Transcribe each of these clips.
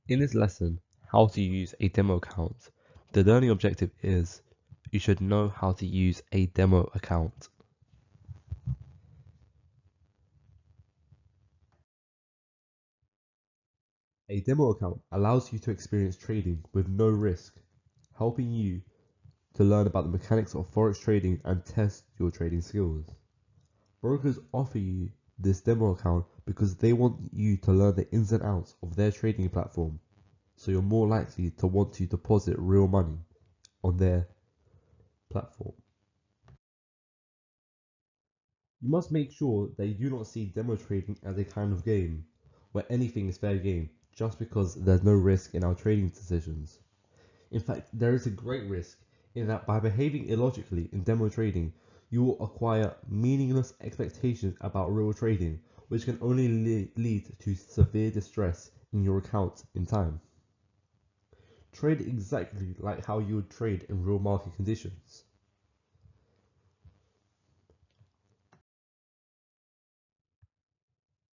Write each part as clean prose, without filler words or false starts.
In this lesson, how to use a demo account, the learning objective is you should know how to use a demo account. A demo account allows you to experience trading with no risk, helping you to learn about the mechanics of forex trading and test your trading skills. Brokers offer you this demo account because they want you to learn the ins and outs of their trading platform, so you're more likely to want to deposit real money on their platform. You must make sure that you do not see demo trading as a kind of game where anything is fair game just because there's no risk in our trading decisions. In fact, there is a great risk in that by behaving illogically in demo trading, you will acquire meaningless expectations about real trading, which can only lead to severe distress in your account in time. Trade exactly like how you would trade in real market conditions.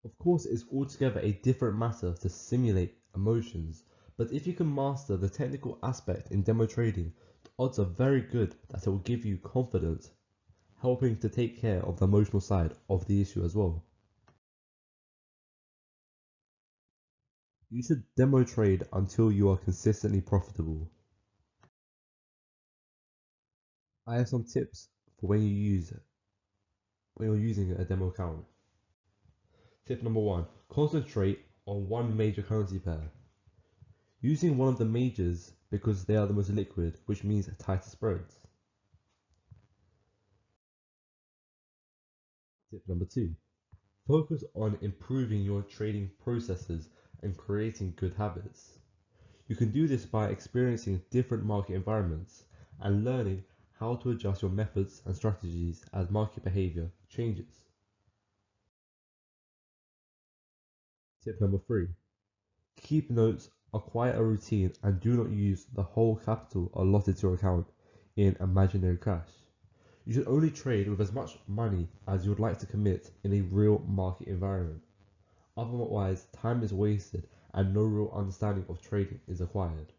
Of course, it's altogether a different matter to simulate emotions, but if you can master the technical aspect in demo trading, the odds are very good that it will give you confidence, helping to take care of the emotional side of the issue as well. You should demo trade until you are consistently profitable. I have some tips for when you're using a demo account. Tip number one, concentrate on one major currency pair. Using one of the majors because they are the most liquid, which means tighter spreads. Tip number two, focus on improving your trading processes and creating good habits. You can do this by experiencing different market environments and learning how to adjust your methods and strategies as market behavior changes. Tip number three, keep notes, acquire a routine, and do not use the whole capital allotted to your account in imaginary cash. You should only trade with as much money as you would like to commit in a real market environment. Otherwise, time is wasted and no real understanding of trading is acquired.